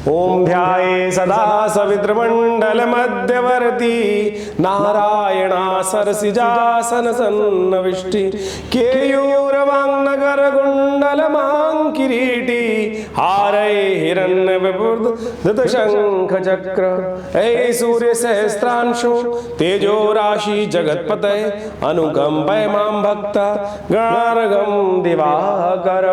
ओम ध्याये सदा सवितृमंडल मध्यवर्ती नारायणा सरसिजासन सन्नविष्टि केयूरवांगनगर कुंडल मां किरीटी हारय हिरण्य विपुर्ध शंख चक्र ऐ सूर्य सहस्त्रांशु तेजो राशि जगतपतये अनुकंपय मां भक्ता गणार्घं दिवाकर।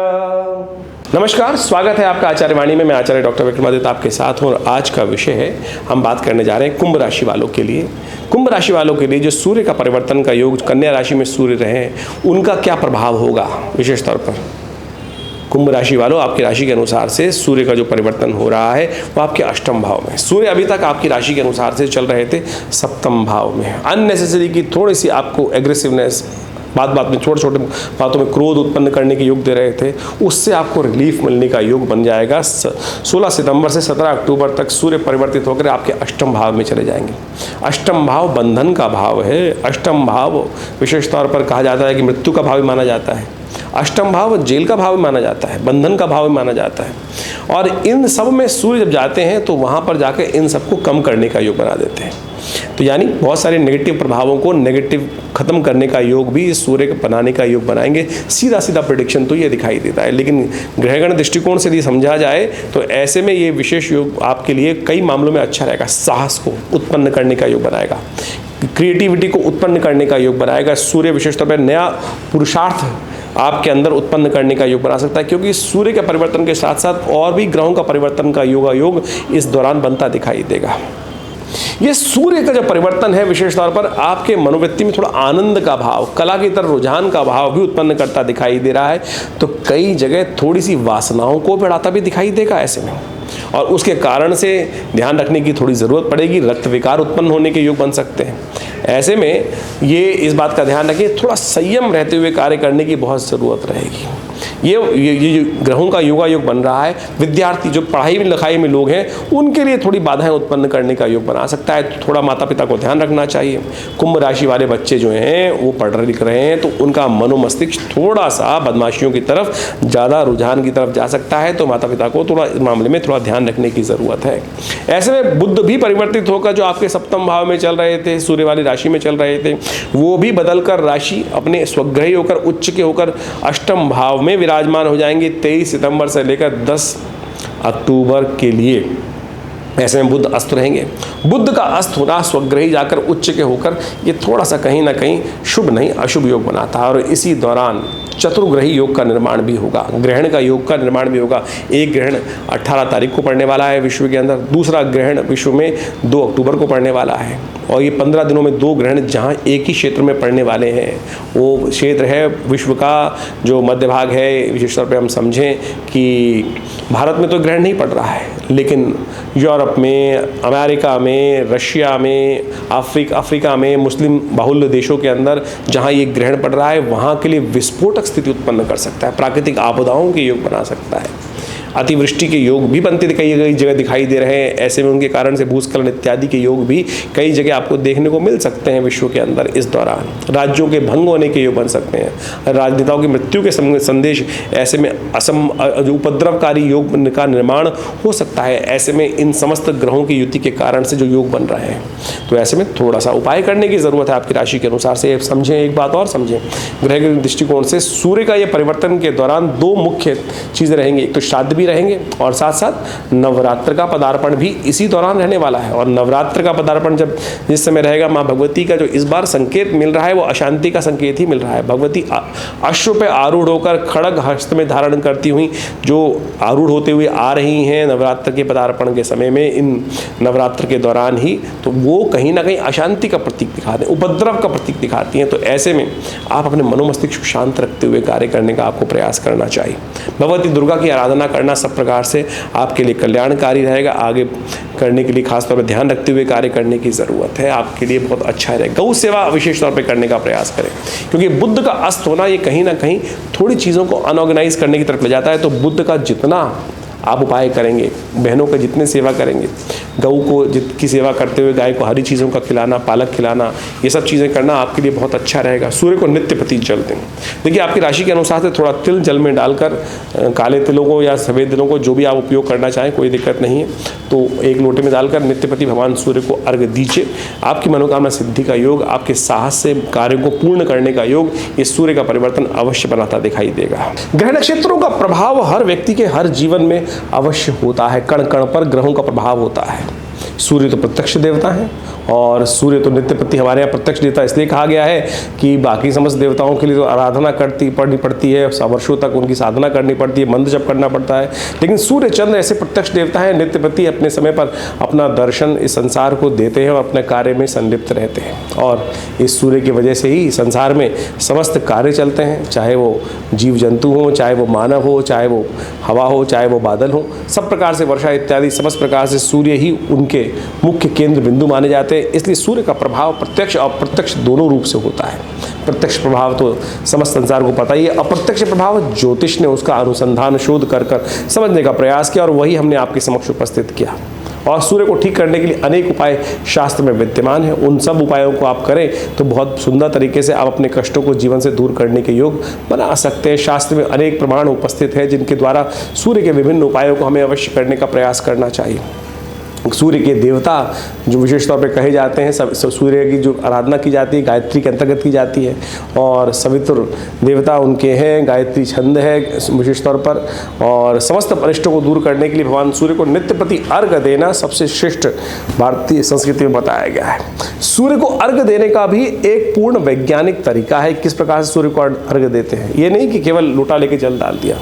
नमस्कार, स्वागत है आपका आचार्य वाणी में। मैं आचार्य डॉक्टर विक्रमादित्य आपके साथ हूँ और आज का विषय है, हम बात करने जा रहे हैं कुंभ राशि वालों के लिए। कुंभ राशि वालों के लिए जो सूर्य का परिवर्तन का योग कन्या राशि में सूर्य रहे, उनका क्या प्रभाव होगा। विशेष तौर पर कुंभ राशि वालों, आपकी राशि के अनुसार से सूर्य का जो परिवर्तन हो रहा है वो आपके अष्टम भाव में। सूर्य अभी तक आपकी राशि के अनुसार से चल रहे थे सप्तम भाव में। अननेसेसरी की थोड़ी सी आपको एग्रेसिवनेस, बात में छोटे छोटे बातों में क्रोध उत्पन्न करने के योग दे रहे थे, उससे आपको रिलीफ मिलने का योग बन जाएगा। 16 सितंबर से 17 अक्टूबर तक सूर्य परिवर्तित होकर आपके अष्टम भाव में चले जाएंगे। अष्टम भाव बंधन का भाव है। अष्टम भाव विशेष तौर पर कहा जाता है कि मृत्यु का भाव भी माना जाता है। अष्टम भाव जेल का भाव भी माना जाता है, बंधन का भाव भी माना जाता है। और इन सब में सूर्य जब जाते हैं तो वहाँ पर जाकर इन सबको कम करने का योग बना देते हैं। तो यानी बहुत सारे नेगेटिव प्रभावों को नेगेटिव खत्म करने का योग भी इस सूर्य के बनाने का योग बनाएंगे। सीधा प्रेडिक्शन तो ये दिखाई देता है, लेकिन ग्रहगण दृष्टिकोण से यदि समझा जाए तो ऐसे में ये विशेष योग आपके लिए कई मामलों में अच्छा रहेगा। साहस को उत्पन्न करने का योग बनाएगा, क्रिएटिविटी को उत्पन्न करने का योग बनाएगा। सूर्य विशेष तौर पर नया पुरुषार्थ आपके अंदर उत्पन्न करने का योग बना सकता है, क्योंकि सूर्य के परिवर्तन के साथ साथ और भी ग्रहों का परिवर्तन का योग इस दौरान बनता दिखाई देगा। ये सूर्य का जो परिवर्तन है विशेष तौर पर आपके मनोवृत्ति में थोड़ा आनंद का भाव, कला की तरफ रुझान का भाव भी उत्पन्न करता दिखाई दे रहा है। तो कई जगह थोड़ी सी वासनाओं को बढ़ाता भी दिखाई देगा ऐसे में, और उसके कारण से ध्यान रखने की थोड़ी ज़रूरत पड़ेगी। रक्त विकार उत्पन्न होने के योग बन सकते हैं। ऐसे में ये इस बात का ध्यान रखिए, थोड़ा संयम रहते हुए कार्य करने की बहुत ज़रूरत रहेगी। ये जो ग्रहों का योग बन रहा है, विद्यार्थी जो पढ़ाई में लिखाई में लोग हैं उनके लिए थोड़ी बाधाएं उत्पन्न करने का योग बना सकता है। तो थोड़ा माता पिता को ध्यान रखना चाहिए। कुंभ राशि वाले बच्चे जो हैं वो पढ़ लिख रहे हैं तो उनका मनोमस्तिष्क थोड़ा सा बदमाशियों की तरफ, ज़्यादा रुझान की तरफ जा सकता है। तो माता पिता को थोड़ा इस मामले में थोड़ा ध्यान रखने की ज़रूरत है। ऐसे में बुध भी परिवर्तित होकर जो आपके सप्तम भाव में चल रहे थे, सूर्य वाली राशि में चल रहे थे, वो भी बदलकर राशि अपने स्वग्रही होकर उच्च के होकर अष्टम भाव में विराजमान हो जाएंगे 23 सितंबर से लेकर 10 अक्टूबर के लिए। ऐसे में बुध अस्त रहेंगे। बुध का अस्त होना, स्वग्रही जाकर उच्च के होकर, ये थोड़ा सा कहीं ना कहीं शुभ नहीं अशुभ योग बनाता है। और इसी दौरान चतुर्ग्रही योग का निर्माण भी होगा, ग्रहण का योग का निर्माण भी होगा। एक ग्रहण 18 तारीख को पड़ने वाला है विश्व के अंदर, दूसरा ग्रहण विश्व में 2 अक्टूबर को पड़ने वाला है। और ये 15 दिनों में 2 ग्रहण जहाँ एक ही क्षेत्र में पड़ने वाले हैं, वो क्षेत्र है विश्व का जो मध्य भाग है। विशेष तौर पर हम समझें कि भारत में तो ग्रहण नहीं पड़ रहा है, लेकिन यूरोप में, अमेरिका में, रशिया में, अफ्रीका में, मुस्लिम बाहुल्य देशों के अंदर जहाँ ये ग्रहण पड़ रहा है, वहाँ के लिए विस्फोटक स्थिति उत्पन्न कर सकता है। प्राकृतिक आपदाओं के योग बना सकता है। अतिवृष्टि के योग भी बनते कई जगह दिखाई दे रहे हैं। ऐसे में उनके कारण से भूस्खलन इत्यादि के योग भी कई जगह आपको देखने को मिल सकते हैं विश्व के अंदर। इस दौरान राज्यों के भंग होने के योग बन सकते हैं। राजनेताओं की मृत्यु के संदेश, ऐसे में जो उपद्रवकारी योग का निर्माण हो सकता है। ऐसे में इन समस्त ग्रहों की युति के कारण से जो योग बन रहे हैं, तो ऐसे में थोड़ा सा उपाय करने की ज़रूरत है आपकी राशि के अनुसार से। समझें, एक बात और समझें, ग्रह के दृष्टिकोण से सूर्य का ये परिवर्तन के दौरान 2 मुख्य चीज़ें रहेंगी। एक तो श्राद्ध रहेंगे और साथ साथ नवरात्र का पदार्पण भी इसी दौरान रहने वाला है। और नवरात्र का पदार्पण जब जिस समय रहेगा, माँ भगवती का जो इस बार संकेत मिल रहा है वो अशांति का संकेत ही मिल रहा है। भगवती अश्व पे आरूढ़ होकर खड़ग हस्त में धारण करती हुई जो आरूढ़ होते हुए आ रही हैं नवरात्र के पदार्पण के समय में, इन नवरात्र के दौरान ही, तो वो कहीं ना कहीं अशांति का प्रतीक दिखाते हैं, उपद्रव का प्रतीक दिखाती हैं। तो ऐसे में आप अपने मनोमस्तिष्क को शांत रखते हुए कार्य करने का आपको प्रयास करना चाहिए। भगवती दुर्गा की आराधना करना सब प्रकार से आपके लिए कल्याणकारी रहेगा। आगे करने के लिए खासतौर पर ध्यान रखते हुए कार्य करने की ज़रूरत है, आपके लिए बहुत अच्छा रहेगा। गौ सेवा विशेष तौर पर करने का प्रयास करें, क्योंकि बुध का अस्त होना ये कहीं ना कहीं थोड़ी चीज़ों को अनऑर्गेनाइज करने की तरफ ले जाता है। तो बुध का जितना आप उपाय करेंगे, बहनों का जितने सेवा करेंगे, गऊ को की सेवा करते हुए गाय को हरी चीज़ों का खिलाना, पालक खिलाना, ये सब चीज़ें करना आपके लिए बहुत अच्छा रहेगा। सूर्य को नित्य प्रति जल दें। देखिए आपकी राशि के अनुसार से थोड़ा तिल जल में डालकर, काले तिलों को या सफ़ेद तिलों को जो भी आप उपयोग करना चाहें कोई दिक्कत नहीं है, तो एक लोटे में डालकर नित्य प्रति भगवान सूर्य को अर्घ्य दीजिए। आपकी मनोकामना सिद्धि का योग, आपके साहस से कार्यों को पूर्ण करने का योग ये सूर्य का परिवर्तन अवश्य बनाता दिखाई देगा। ग्रह नक्षत्रों का प्रभाव हर व्यक्ति के हर जीवन में अवश्य होता है। कण कण पर ग्रहों का प्रभाव होता है। सूर्य तो प्रत्यक्ष देवता है और सूर्य तो नित्य प्रति हमारे यहाँ प्रत्यक्ष देवता इसलिए कहा गया है कि बाकी समस्त देवताओं के लिए तो आराधना पड़नी पड़ती है, वर्षों तक उनकी साधना करनी पड़ती है, मंत्र जप करना पड़ता है, लेकिन सूर्य चंद्र ऐसे प्रत्यक्ष देवता हैं, नित्य प्रति अपने समय पर अपना दर्शन इस संसार को देते हैं और अपने कार्य में संलिप्त रहते हैं। और इस सूर्य की वजह से ही संसार में समस्त कार्य चलते हैं, चाहे वो जीव जंतु हो, चाहे वो मानव हो, चाहे वो हवा हो, चाहे वो बादल हो, सब प्रकार से वर्षा इत्यादि समस्त प्रकार से सूर्य ही उनके मुख्य केंद्र बिंदु माने जाते हैं। इसलिए सूर्य का प्रभाव प्रत्यक्ष और अप्रत्यक्ष दोनों रूप से होता है। प्रत्यक्ष प्रभाव तो समस्त संसार को पता ही है, अप्रत्यक्ष प्रभाव ज्योतिष ने उसका अनुसंधान शोध कर समझने का प्रयास किया और वही हमने आपके समक्ष उपस्थित किया। और सूर्य को ठीक करने के लिए अनेक उपाय शास्त्र में विद्यमान हैं। उन सब उपायों को आप करें तो बहुत सुंदर तरीके से आप अपने कष्टों को जीवन से दूर करने के योग बना सकते हैं। शास्त्र में अनेक प्रमाण उपस्थित हैं जिनके द्वारा सूर्य के विभिन्न उपायों को हमें अवश्य करने का प्रयास करना चाहिए। सूर्य के देवता जो विशेष तौर पे कहे जाते हैं, सब सूर्य की जो आराधना की जाती है गायत्री के अंतर्गत की जाती है, और सवितुर देवता उनके हैं, गायत्री छंद है विशेष तौर पर। और समस्त अनिष्टों को दूर करने के लिए भगवान सूर्य को नित्य प्रति अर्घ्य देना सबसे श्रेष्ठ भारतीय संस्कृति में बताया गया है। सूर्य को अर्घ्य देने का भी एक पूर्ण वैज्ञानिक तरीका है। किस प्रकार से सूर्य को अर्घ्य देते हैं, ये नहीं कि केवल लोटा लेके जल डाल दिया।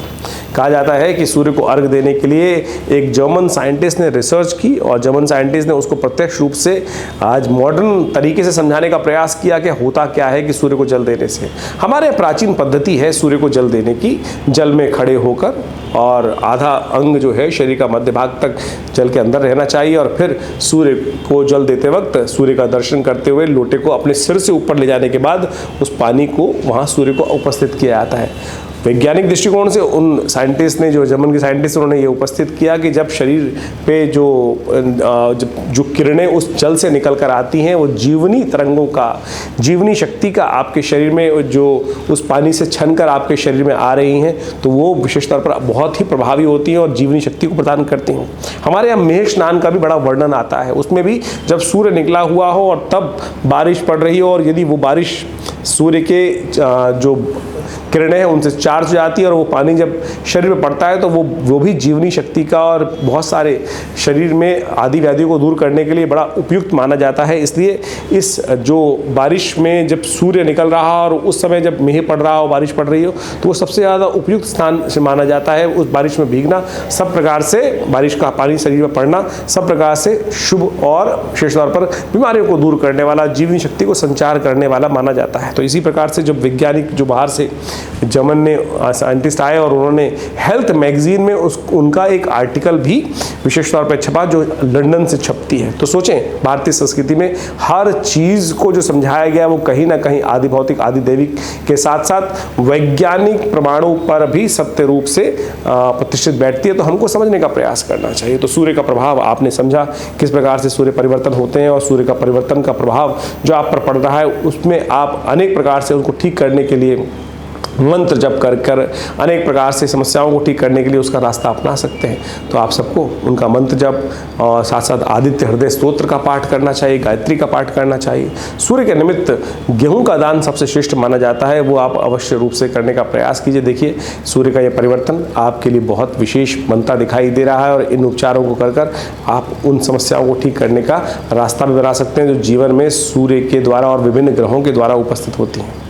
कहा जाता है कि सूर्य को अर्घ्य देने के लिए एक जर्मन साइंटिस्ट ने रिसर्च की और जर्मन साइंटिस्ट ने उसको प्रत्यक्ष रूप से आज मॉडर्न तरीके से समझाने का प्रयास किया कि होता क्या है कि सूर्य को जल देने से। हमारे प्राचीन पद्धति है सूर्य को जल देने की, जल में खड़े होकर, और आधा अंग जो है शरीर का मध्य भाग तक जल के अंदर रहना चाहिए, और फिर सूर्य को जल देते वक्त सूर्य का दर्शन करते हुए लोटे को अपने सिर से ऊपर ले जाने के बाद उस पानी को वहाँ सूर्य को उपस्थित किया जाता है। वैज्ञानिक दृष्टिकोण से उन साइंटिस्ट ने, जो जर्मन के साइंटिस्ट उन्होंने ये उपस्थित किया कि जब शरीर पे जो किरणें उस जल से निकल कर आती हैं वो जीवनी तरंगों का, जीवनी शक्ति का आपके शरीर में जो उस पानी से छन कर आपके शरीर में आ रही हैं, तो वो विशेष तौर पर बहुत ही प्रभावी होती हैं और जीवनी शक्ति को प्रदान करती हैं। हमारे यहाँ मेघ स्नान का भी बड़ा वर्णन आता है, उसमें भी जब सूर्य निकला हुआ हो और तब बारिश पड़ रही हो, और यदि वो बारिश सूर्य के जो किरणें हैं उनसे चार्ज हो जाती है और वो पानी जब शरीर में पड़ता है तो वो भी जीवनी शक्ति का और बहुत सारे शरीर में आदि व्याधियों को दूर करने के लिए बड़ा उपयुक्त माना जाता है। इसलिए इस जो बारिश में जब सूर्य निकल रहा और उस समय जब मेघ पड़ रहा हो, बारिश पड़ रही हो, तो वो सबसे ज़्यादा उपयुक्त स्थान से माना जाता है। उस बारिश में भीगना सब प्रकार से, बारिश का पानी शरीर में पड़ना सब प्रकार से शुभ और विशेष तौर पर बीमारियों को दूर करने वाला, जीवनी शक्ति को संचार करने वाला माना जाता है। तो इसी प्रकार से जो वैज्ञानिक जो बाहर से जर्मन ने साइंटिस्ट आए और उन्होंने हेल्थ मैगजीन में उनका एक आर्टिकल भी विशेष तौर पर छपा जो लंदन से छपती है। तो सोचें, भारतीय संस्कृति में हर चीज़ को जो समझाया गया वो कहीं ना कहीं आदि भौतिक आदि दैविक के साथ साथ वैज्ञानिक प्रमाणों पर भी सत्य रूप से प्रतिष्ठित बैठती है। तो हमको समझने का प्रयास करना चाहिए। तो सूर्य का प्रभाव आपने समझा, किस प्रकार से सूर्य परिवर्तन होते हैं, और सूर्य का परिवर्तन का प्रभाव जो आप पर पड़ रहा है उसमें आप अनेक प्रकार से उनको ठीक करने के लिए मंत्र जप कर अनेक प्रकार से समस्याओं को ठीक करने के लिए उसका रास्ता अपना सकते हैं। तो आप सबको उनका मंत्र जप और साथ साथ आदित्य हृदय स्तोत्र का पाठ करना चाहिए, गायत्री का पाठ करना चाहिए। सूर्य के निमित्त गेहूं का दान सबसे श्रेष्ठ माना जाता है, वो आप अवश्य रूप से करने का प्रयास कीजिए। देखिए सूर्य का यह परिवर्तन आपके लिए बहुत विशेष बनता दिखाई दे रहा है और इन उपचारों को कर आप उन समस्याओं को ठीक करने का रास्ता भी बना सकते हैं जो जीवन में सूर्य के द्वारा और विभिन्न ग्रहों के द्वारा उपस्थित होती हैं।